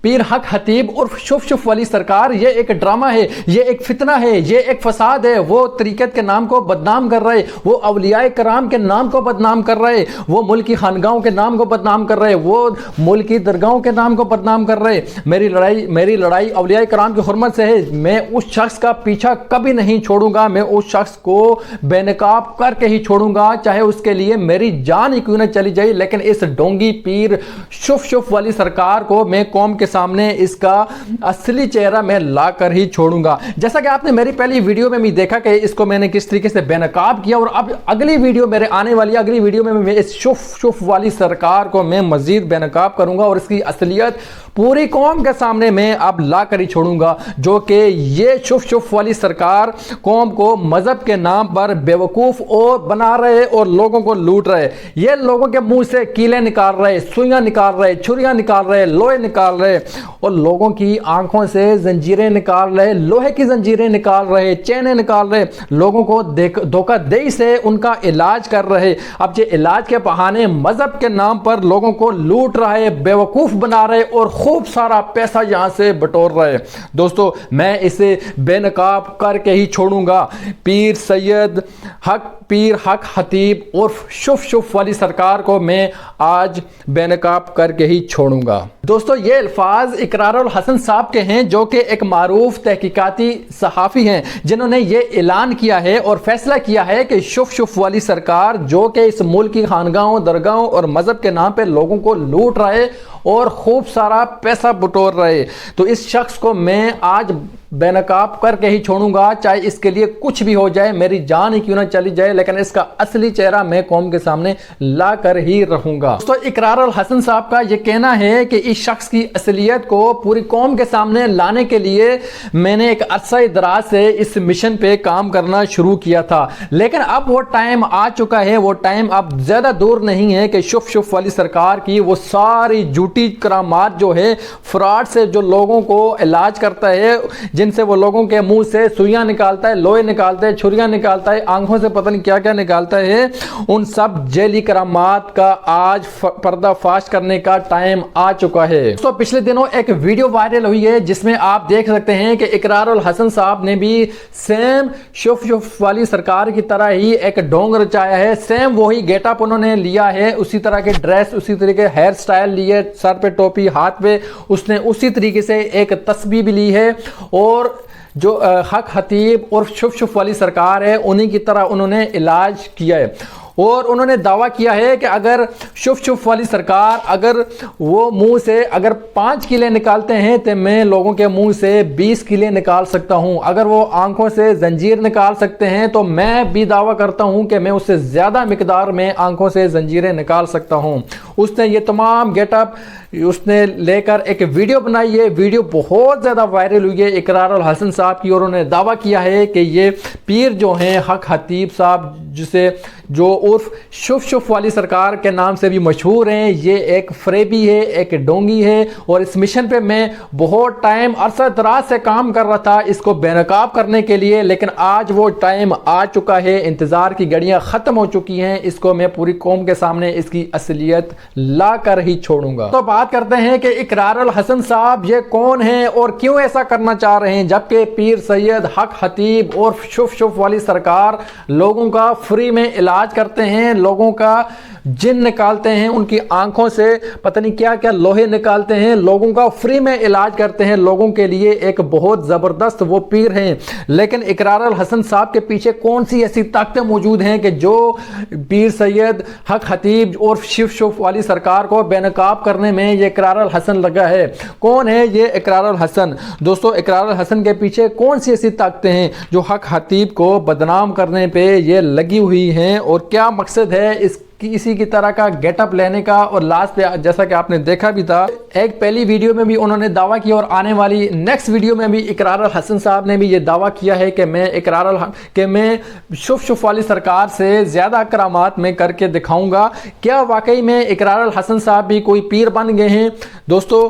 پیر حق خطیب عرف شف شف والی سرکار یہ ایک ڈرامہ ہے، یہ ایک فتنہ ہے، یہ ایک فساد ہے۔ وہ طریقت کے نام کو بدنام کر رہے، وہ اولیاء کرام کے نام کو بدنام کر رہے، وہ ملکی خانگاہوں کے نام کو بدنام کر رہے، وہ ملکی درگاہوں کے نام کو بدنام کر رہے۔ میری لڑائی اولیاء کرام کی حرمت سے ہے۔ میں اس شخص کا پیچھا کبھی نہیں چھوڑوں گا، میں اس شخص کو بے نقاب کر کے ہی چھوڑوں گا، چاہے اس کے لیے میری جان ہی کیوں نہ چلی جائے، لیکن اس ڈونگی پیر شف شف والی سرکار کو میں قوم کے سامنے اس کا اصلی چہرہ میں لا کر ہی چھوڑوں گا۔ جیسا کہ آپ نے میری پہلی ویڈیو میں بھی دیکھا کہ اس کو میں نے کس طریقے سے بے نقاب کیا، اور اب اگلی ویڈیو میرے آنے والی اگلی ویڈیو میں اس شف شف والی سرکار کو میں مزید بے نقاب کروں گا، اور اس کی اصلیت پوری قوم کے سامنے میں اب لا کر ہی چھوڑوں گا، جو کہ یہ شف شف والی سرکار قوم کو مذہب کے نام پر بیوقوف اور بنا رہے اور لوگوں کو لوٹ رہے۔ یہ لوگوں کے منہ سے کیلیں نکال رہے، سوئیاں نکال رہے، چھریاں نکال رہے، لوہے نکال رہے، اور لوگوں کی آنکھوں سے زنجیریں نکال رہے، لوہے کی زنجیریں نکال رہے، چینیں نکال رہے، لوگوں کو دھوکہ دہی سے ان کا علاج کر رہے۔ اب یہ علاج کے بہانے مذہب کے نام پر لوگوں کو لوٹ رہے، بیوقوف بنا رہے اور خوب سارا پیسہ یہاں سے بٹور رہے۔ دوستو میں اسے بے نقاب کر کے ہی چھوڑوں گا۔ پیر حق خطیب عرف شف شف والی سرکار کو میں آج بے نقاب کر کے ہی چھوڑوں گا۔ دوستو یہ الفاظ اقرار الحسن صاحب کے ہیں، جو کہ ایک معروف تحقیقاتی صحافی ہیں، جنہوں نے یہ اعلان کیا ہے اور فیصلہ کیا ہے کہ شف شف والی سرکار جو کہ اس ملک کی خانگاہوں، درگاہوں اور مذہب کے نام پہ لوگوں کو لوٹ رہے اور خوب سارا پیسہ بٹور رہے، تو اس شخص کو میں آج بے نقاب کر کے ہی چھوڑوں گا، چاہے اس کے لیے کچھ بھی ہو جائے، میری جان ہی کیوں نہ چلی جائے، لیکن اس کا اصلی چہرہ میں قوم کے سامنے لا کر ہی رہوں گا۔ دوستو اقرار الحسن صاحب کا یہ کہنا ہے کہ اس شخص کی اصلیت کو پوری قوم کے سامنے لانے کے لیے میں نے ایک عرصہ دراز سے اس مشن پہ کام کرنا شروع کیا تھا، لیکن اب وہ ٹائم آ چکا ہے، وہ ٹائم اب زیادہ دور نہیں ہے کہ شف شف والی سرکار کی وہ ساری جھوٹی کرامات جو ہے، فراڈ سے جو لوگوں کو علاج کرتا ہے، جن سے وہ لوگوں کے منہ سے سوئیاں نکالتا ہے، لوہے نکالتا ہے، چھریاں نکالتا ہے، آنکھوں سے پتہ نہیں کیا کیا نکالتا ہے، ان سب جعلی کرامات کا آج پردہ فاش کرنے کا ٹائم آ چکا ہے۔ تو پچھلے دنوں ایک ویڈیو وائرل ہوئی ہے جس میں آپ دیکھ سکتے ہیں کہ اقرار الحسن صاحب نے بھی سیم شف شف والی سرکار کی طرح ہی ایک ڈھونگ رچایا ہے، سیم وہی گیٹ اپ انہوں نے لیا ہے، اسی طرح کے ڈریس، اسی طرح کے ہیئر سٹائل لیے، سر پہ ٹوپی، ہاتھ پہ اس نے اسی طریقے سے ایک تسبیح بھی لی ہے، اور جو حق خطیب اور شف شف والی سرکار ہے انہی کی طرح انہوں نے علاج کیا ہے، اور انہوں نے دعویٰ کیا ہے کہ اگر شف شف والی سرکار اگر وہ منہ سے اگر 5 کیلے نکالتے ہیں تو میں لوگوں کے منہ سے 20 کیلے نکال سکتا ہوں، اگر وہ آنکھوں سے زنجیر نکال سکتے ہیں تو میں بھی دعویٰ کرتا ہوں کہ میں اس سے زیادہ مقدار میں آنکھوں سے زنجیریں نکال سکتا ہوں۔ اس نے یہ تمام گیٹ اپ اس نے لے کر ایک ویڈیو بنائی ہے، ویڈیو بہت زیادہ وائرل ہوئی ہے اقرار الحسن صاحب کی، اور انہوں نے دعویٰ کیا ہے کہ یہ پیر جو ہیں حق خطیب صاحب، جو عرف شف شف والی سرکار کے نام سے بھی مشہور ہیں، یہ ایک فریبی ہے، ایک ڈونگی ہے، اور اس مشن پہ میں بہت ٹائم عرصہ دراز سے کام کر رہا تھا اس کو بے نقاب کرنے کے لیے، لیکن آج وہ ٹائم آ چکا ہے، انتظار کی گھڑیاں ختم ہو چکی ہیں، اس کو میں پوری قوم کے سامنے اس کی اصلیت لا کر ہی چھوڑوں گا۔ تو بات کرتے ہیں کہ اقرار الحسن صاحب یہ کون ہیں اور کیوں ایسا کرنا چاہ رہے ہیں، جبکہ پیر سید حق خطیب اور شف شف والی سرکار لوگوں کا فری میں علاج کرتے ہیں، لوگوں کا جن نکالتے ہیں، ان کی آنکھوں سے پتہ نہیں کیا کیا لوہے نکالتے ہیں، لوگوں کا فری میں علاج کرتے ہیں، لوگوں کے لیے ایک بہت زبردست وہ پیر ہیں، لیکن اقرار الحسن صاحب کے پیچھے کون سی ایسی طاقتیں موجود ہیں کہ جو پیر سید حق خطیب اور شف شف والی سرکار کو بے نقاب کرنے میں یہ اقرار الحسن لگا ہے؟ کون ہے یہ اقرار الحسن؟ دوستو اقرار الحسن کے پیچھے کون سی ایسی طاقتیں ہیں جو حق خطیب کو بدنام کرنے پہ یہ لگی ہوئی ہیں، اور کیا مقصد ہے اسی کی طرح کا گیٹ اپ لینے کا؟ اور لاسٹ پہ جیسا کہ آپ نے دیکھا بھی تھا، ایک پہلی ویڈیو میں بھی انہوں نے دعویٰ کیا، اور آنے والی نیکسٹ ویڈیو میں بھی اقرار الحسن صاحب نے بھی یہ دعویٰ کیا ہے کہ میں شف شف والی سرکار سے زیادہ کرامات میں کر کے دکھاؤں گا۔ کیا واقعی میں اقرار الحسن صاحب بھی کوئی پیر بن گئے ہیں؟ دوستو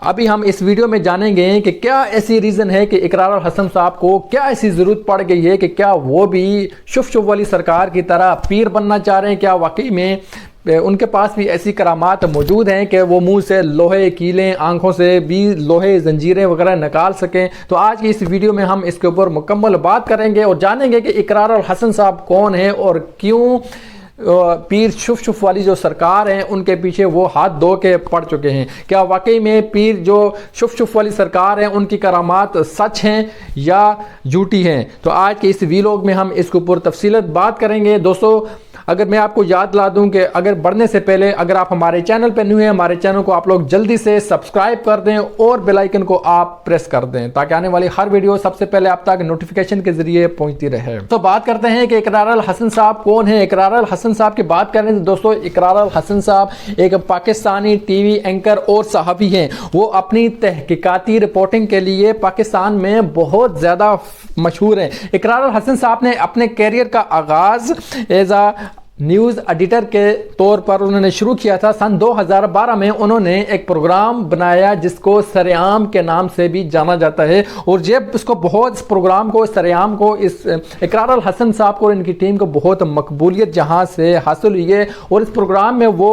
अभी हम इस वीडियो में जानेंगे कि क्या ऐसी रीज़न है कि इकरारुल हसन साहब को क्या ऐसी ज़रूरत पड़ गई है कि क्या वो भी शुफ वाली सरकार की तरह पीर बनना चाह रहे हैं। क्या वाकई में उनके पास भी ऐसी करामात मौजूद हैं कि वो मुंह से लोहे कीलें, आंखों से भी लोहे जंजीरें वगैरह निकाल सकें। तो आज की इस वीडियो में हम इसके ऊपर मुकम्मल बात करेंगे और जानेंगे कि इकरारुल हसन साहब कौन है और क्यों पीर शुफ वाली जो सरकार है उनके पीछे वो हाथ धो के पड़ चुके हैं। क्या वाकई में पीर जो शुफ वाली सरकार है उनकी करामात सच हैं या झूठी हैं। तो आज के इस वीलॉग में हम इसके ऊपर तफसीलत बात करेंगे। दोस्तों, अगर मैं आपको याद दिला दूं कि अगर बढ़ने से पहले अगर आप हमारे चैनल पर न्यू हैं, हमारे चैनल को आप लोग जल्दी से सब्सक्राइब कर दें और बेल आइकन को आप प्रेस कर दें ताकि आने वाली हर वीडियो सबसे पहले आप तक नोटिफिकेशन के जरिए पहुंचती रहे। तो बात करते हैं कि इकरारुल हसन साहब कौन है। इकरारुल हसन साहब की बात करें तो दोस्तों, इकरारुल हसन साहब एक पाकिस्तानी टीवी एंकर और सहाफ़ी हैं। वो अपनी तहकीकाती रिपोर्टिंग के लिए पाकिस्तान में बहुत ज़्यादा मशहूर हैं। इकरारुल हसन साहब ने अपने कैरियर का आगाज़ एज आ न्यूज़ एडिटर के तौर पर उन्होंने शुरू किया था। सन 2012 में उन्होंने एक प्रोग्राम बनाया जिसको सरेआम के नाम से भी जाना जाता है और जब इसको बहुत इस प्रोग्राम को सरेआम को इस इकरारुल हसन साहब को और इनकी टीम को बहुत मकबूलियत जहाँ से हासिल हुई है और इस प्रोग्राम में वो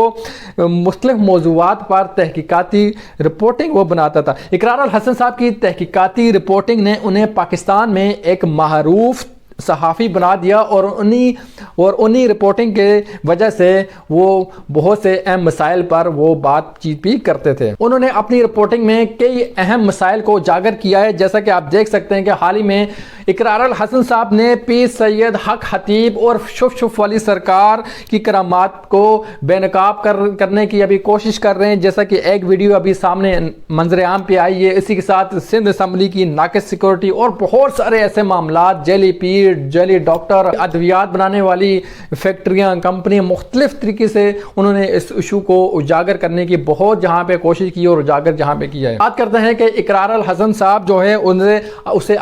मुख्तलिफ मौज़ूआत पर तहकीकाती रिपोर्टिंग वो बनाता था। इकरारुल हसन साहब की तहकीकाती रिपोर्टिंग ने उन्हें पाकिस्तान में एक मारूफ सहाफ़ी बना दिया और उन्हीं रिपोर्टिंग के वजह से वो बहुत से अहम मसाइल पर वो बातचीत भी करते थे। उन्होंने अपनी रिपोर्टिंग में कई अहम मसाइल को उजागर किया है, जैसा कि आप देख सकते हैं कि हाल ही में इकरारुल हसन साहब ने पीर सैयद हक खतीब और शुफ वाली सरकार की करामात को बेनकाब करने की अभी कोशिश कर रहे हैं। जैसा कि एक वीडियो अभी सामने मंजर आम पे आई है, इसी के साथ सिंध असम्बली की नाकिस सिक्योरिटी और बहुत सारे ऐसे मामला, जेली पीर, जेली डॉक्टर, अद्वियात बनाने वाली फैक्ट्रियां, कंपनियां, मुख्तलिफ तरीके से उन्होंने इस इशू को उजागर करने की बहुत जहां पे कोशिश की और उजागर जहां पे किया है। बात करते हैं कि इकरारुल हसन साहब जो है उसे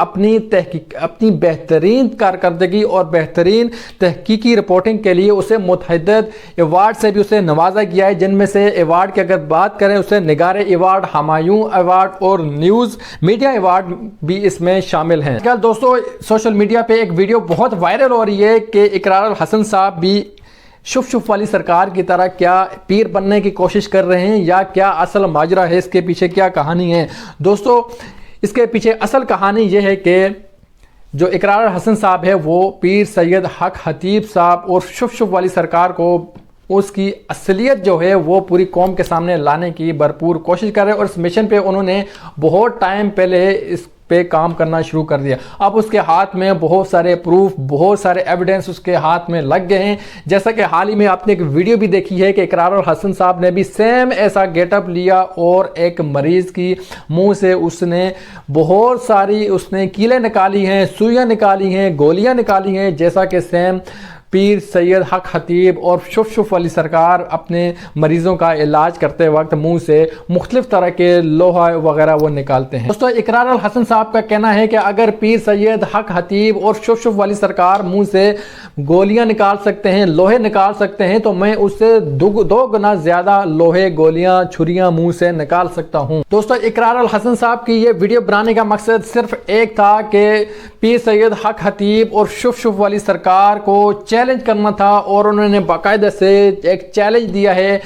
अपनी बेहतरीन कारकर्दगी और बेहतरीन तहकीकी रिपोर्टिंग के लिए उसे मुतअद्दिद अवार्ड से भी उसे नवाजा गया है, जिनमें से अवार्ड की अगर बात करें उसे निगारे अवार्ड, हमायूं अवार्ड और न्यूज़ मीडिया अवार्ड भी इसमें शामिल हैं। कल दोस्तों सोशल मीडिया पे एक वीडियो बहुत वायरल हो रही है कि इकरारुल हसन साहब भी शुफ वाली सरकार की तरह क्या पीर बनने की कोशिश कर रहे हैं या क्या असल माजरा है, इसके पीछे क्या कहानी है। दोस्तों, इसके पीछे असल कहानी यह है कि जो इकरारुल हसन साहब है वो पीर सैयद हक खतीब साहब और शुफ वाली सरकार को उसकी असलियत जो है वो पूरी कौम के सामने लाने की भरपूर कोशिश कर रहे हैं और इस मिशन पे उन्होंने बहुत टाइम पहले इस पे काम करना शुरू कर दिया। अब उसके हाथ में बहुत सारे प्रूफ, बहुत सारे एविडेंस उसके हाथ में लग गए हैं। जैसा कि हाल ही में आपने एक वीडियो भी देखी है कि इकरारुल हसन साहब ने भी सेम ऐसा गेटअप लिया और एक मरीज़ की मुंह से उसने बहुत सारी कीलें निकाली हैं, सुइयाँ निकाली हैं, गोलियाँ निकाली हैं, जैसा कि सेम पीर सैयद हक खतीब और शुफ वाली सरकार अपने मरीज़ों का इलाज करते वक्त मुंह से मुख्तलिफ तरह के लोहा वगैरह वो निकालते हैं। दोस्तों, इकरारुल हसन साहब का कहना है कि अगर पीर सैयद हक खतीब और शुफ वाली सरकार मुंह से गोलियां निकाल सकते हैं, लोहे निकाल सकते हैं, तो मैं उससे दो गुना ज़्यादा लोहे, गोलियां, छुरियां मुंह से निकाल सकता हूं। दोस्तों, इकरारुल हसन साहब की ये वीडियो बनाने का मकसद सिर्फ एक था कि पीर सैयद हक खतीब और शुफ वाली सरकार को चैलेंज करना था और उन्होंने बाकायदा से एक चैलेंज दिया है।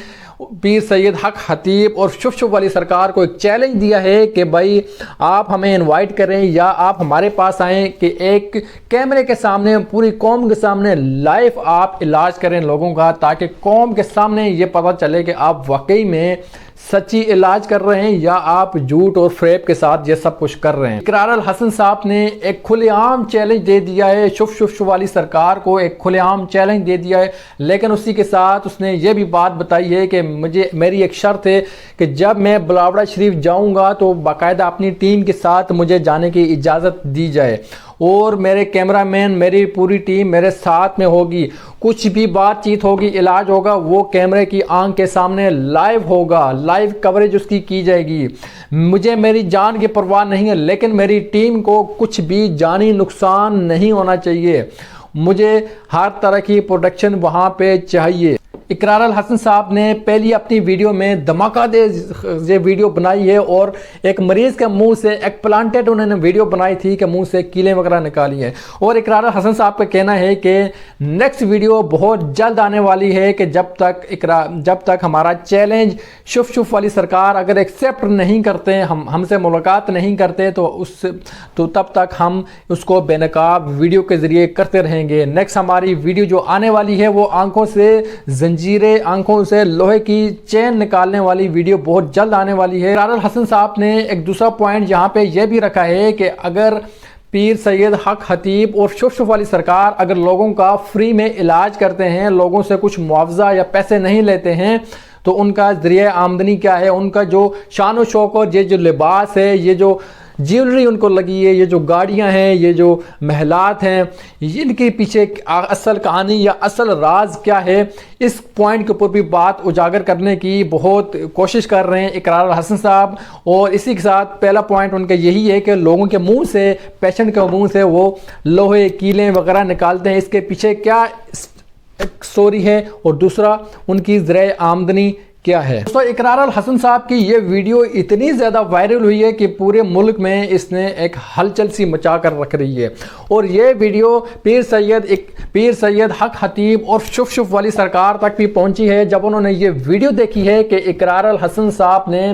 पीर सैयद हक खतीब और शुफ वाली सरकार को एक चैलेंज दिया है कि भाई आप हमें इनवाइट करें या आप हमारे पास आएँ कि एक कैमरे के सामने, पूरी कौम के सामने लाइव आप इलाज करें लोगों का, ताकि कौम के सामने ये पता चले कि आप वाकई में सच्ची इलाज कर रहे हैं या आप झूठ और फ्रेब के साथ ये सब कुछ कर रहे हैं। इकरारुल हसन साहब ने एक खुलेआम चैलेंज दे दिया है शुफ वाली सरकार को, एक खुलेआम चैलेंज दे दिया है, लेकिन उसी के साथ उसने ये भी बात बताई है कि मेरी एक शर्त है कि जब मैं बिलावड़ा शरीफ जाऊंगा तो बाकायदा अपनी टीम के साथ मुझे जाने की इजाज़त दी जाए और मेरे कैमरामैन, मेरी पूरी टीम मेरे साथ में होगी। कुछ भी बातचीत होगी, इलाज होगा, वो कैमरे की आंख के सामने लाइव होगा, लाइव कवरेज उसकी की जाएगी। मुझे मेरी जान की परवाह नहीं है, लेकिन मेरी टीम को कुछ भी जानी नुकसान नहीं होना चाहिए। मुझे हर तरह की प्रोटेक्शन वहाँ पे चाहिए। इकरार अल हसन साहब ने पहली अपनी वीडियो में धमाकादे ये वीडियो बनाई है और एक मरीज़ के मुंह से एक प्लांटेड उन्होंने वीडियो बनाई थी कि मुंह से कीलें वगैरह निकाली हैं। और इकरार अल हसन साहब का कहना है कि नेक्स्ट वीडियो बहुत जल्द आने वाली है कि जब तक हमारा चैलेंज शुफ शुफ वाली सरकार अगर एक्सेप्ट नहीं करते, हमसे मुलाकात नहीं करते तो तब तक हम उसको बेनकाब वीडियो के ज़रिए करते रहेंगे। नेक्स्ट हमारी वीडियो जो आने वाली है वो आंखों से जंजीरें, आंखों से लोहे की चेन निकालने वाली वीडियो बहुत जल्द आने वाली है। इकरार अल हसन साहब ने एक दूसरा पॉइंट यहाँ पे यह भी रखा है कि अगर पीर सैयद हक खतीब और शुफ शुफ वाली सरकार अगर लोगों का फ्री में इलाज करते हैं, लोगों से कुछ मुआवजा या पैसे नहीं लेते हैं, तो उनका ज़रिया आमदनी क्या है, उनका जो शान व शौक और ये जो लिबास है, ये जो ज्वेलरी उनको लगी है, ये जो गाड़ियां हैं, ये जो महलात हैं, इनके पीछे असल कहानी या असल राज क्या है, इस पॉइंट के ऊपर भी बात उजागर करने की बहुत कोशिश कर रहे हैं इकरार अल हसन साहब। और इसी के साथ पहला पॉइंट उनका यही है कि लोगों के मुंह से, पेशेंट के मुंह से वो लोहे कीलें वगैरह निकालते हैं, इसके पीछे क्या स्टोरी है और दूसरा उनकी ज़रिए आमदनी क्या है। दोस्तों इकरार अल हसन साहब की ये वीडियो इतनी ज़्यादा वायरल हुई है कि पूरे मुल्क में इसने एक हलचल सी मचा कर रख रही है। और ये वीडियो पीर सैयद हक खतीब और शुफ शुफ वाली सरकार तक भी पहुंची है। जब उन्होंने ये वीडियो देखी है कि इकरार अल हसन साहब ने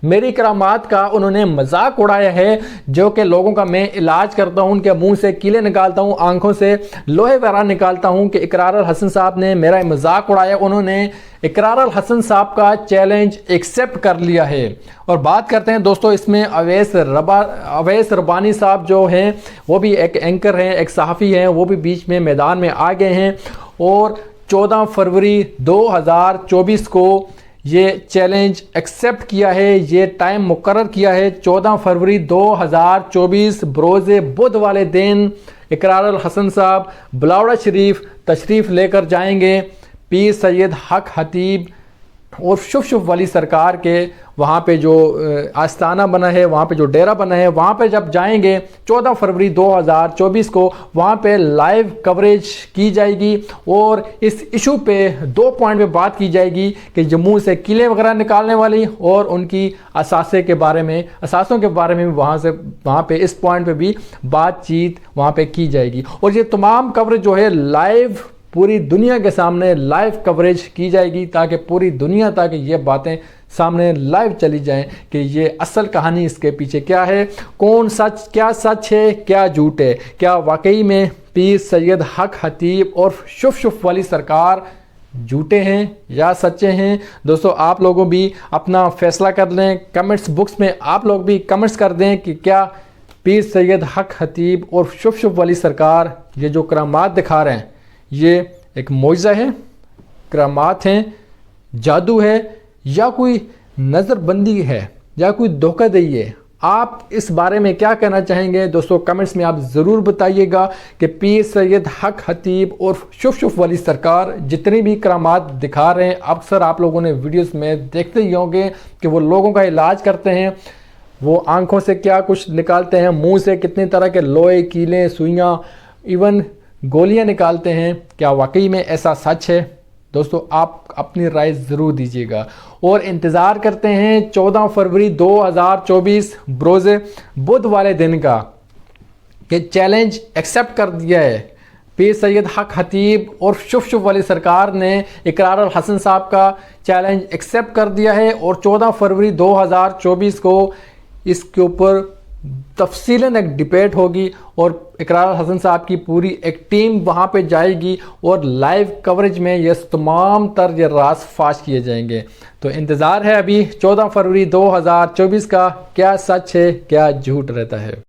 मेरी करामात का उन्होंने मजाक उड़ाया है, जो कि लोगों का मैं इलाज करता हूं, उनके मुंह से कीले निकालता हूं, आंखों से लोहे वगैरह निकालता हूं, कि इकरार अल हसन साहब ने मेरा मजाक उड़ाया। उन्होंने इकरार अल हसन साहब का चैलेंज एक्सेप्ट कर लिया है। और बात करते हैं दोस्तों इसमें अवैस रबानी साहब जो हैं वो भी एक एंकर हैं, एक सहाफ़ी हैं, वो भी बीच में मैदान में आ गए हैं और 14 फरवरी 2024 को ये चैलेंज एक्सेप्ट किया है, ये टाइम मुकर्रर किया है। 14 फरवरी 2024 बरोज़े बुध वाले दिन इकरार अल हसन साहब बिलावड़ा शरीफ तशरीफ़ लेकर जाएंगे पीर सैयद हक खतीब और शुफ शुफ वाली सरकार के वहाँ पे जो आस्थाना बना है, वहाँ पे जो डेरा बना है, वहाँ पे जब जाएंगे 14 फरवरी 2024 को वहाँ पे लाइव कवरेज की जाएगी और इस इशू पे 2 पॉइंट पे बात की जाएगी कि जम्मू से किले वगैरह निकालने वाली और उनकी असासों के बारे में वहाँ पे इस पॉइंट पे भी बातचीत वहाँ पे की जाएगी। और ये तमाम कवरेज जो है लाइव पूरी दुनिया के सामने लाइव कवरेज की जाएगी ताकि पूरी दुनिया तक ये बातें सामने लाइव चली जाएं कि ये असल कहानी इसके पीछे क्या है, क्या सच है, क्या झूठ है, क्या वाकई में पीर सैयद हक खतीब और शुफ शुफ वाली सरकार झूठे हैं या सच्चे हैं। दोस्तों आप लोगों भी अपना फैसला कर लें, कमेंट्स बॉक्स में आप लोग भी कमेंट्स कर दें कि क्या पीर सैयद हक खतीब और शुफ शुफ वाली सरकार ये जो करामात दिखा रहे हैं ये एक मौजज़ा है, करामात हैं, जादू है, या कोई नज़रबंदी है, या कोई धोखाधड़ी है। आप इस बारे में क्या कहना चाहेंगे दोस्तों कमेंट्स में आप ज़रूर बताइएगा कि पीर सैयद हक खतीब और शुफ शुफ वाली सरकार जितनी भी करामात दिखा रहे हैं, अक्सर आप लोगों ने वीडियोस में देखते ही होंगे कि वो लोगों का इलाज करते हैं, वो आंखों से क्या कुछ निकालते हैं, मुंह से कितनी तरह के लोहे कीलें सुइयाँ इवन गोलियां निकालते हैं। क्या वाकई में ऐसा सच है? दोस्तों आप अपनी राय ज़रूर दीजिएगा और इंतज़ार करते हैं 14 फरवरी 2024 बरोज़े बुध वाले दिन का कि चैलेंज एक्सेप्ट कर दिया है पीर सैयद हक खतीब और शुफ शुफ वाली सरकार ने इकरार अल हसन साहब का चैलेंज एक्सेप्ट कर दिया है। और 14 फरवरी 2024 को इसके ऊपर तफसीलन एक डिबेट होगी और इकरार अल हसन साहब की पूरी एक टीम वहाँ पे जाएगी और लाइव कवरेज में ये तमाम तर ये राज फाश किए जाएंगे। तो इंतज़ार है अभी 14 फरवरी 2024 का, क्या सच है क्या झूठ रहता है।